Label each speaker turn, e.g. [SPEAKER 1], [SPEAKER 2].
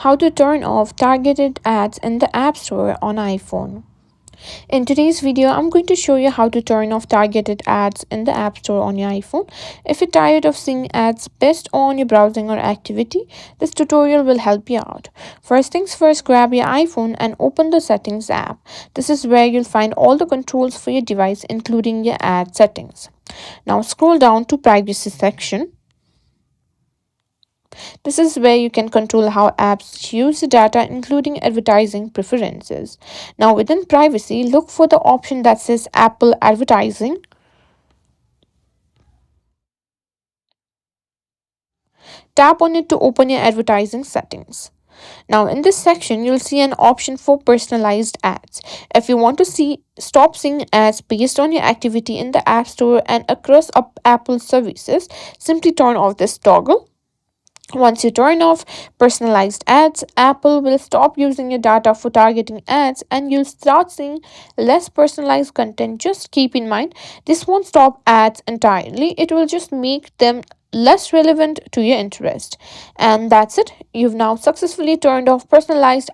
[SPEAKER 1] How to turn off targeted ads in the App Store on iPhone. In today's video, I'm going to show you how to turn off targeted ads in the App Store on your iPhone. If you're tired of seeing ads based on your browsing or activity, this tutorial will help you out. First things first, grab your iPhone and open the Settings app. This is where you'll find all the controls for your device, including your ad settings. Now scroll down to Privacy section. This is where you can control how apps use the data, including advertising preferences. Now, within privacy, look for the option that says Apple Advertising. Tap on it to open your advertising settings. Now, in this section, you'll see an option for personalized ads. If you want to stop seeing ads based on your activity in the App Store and across Apple services, simply turn off this toggle. Once you turn off personalized ads, Apple will stop using your data for targeting ads and you'll start seeing less personalized content. Just keep in mind, this won't stop ads entirely, it will just make them less relevant to your interest. And that's it. You've now successfully turned off personalized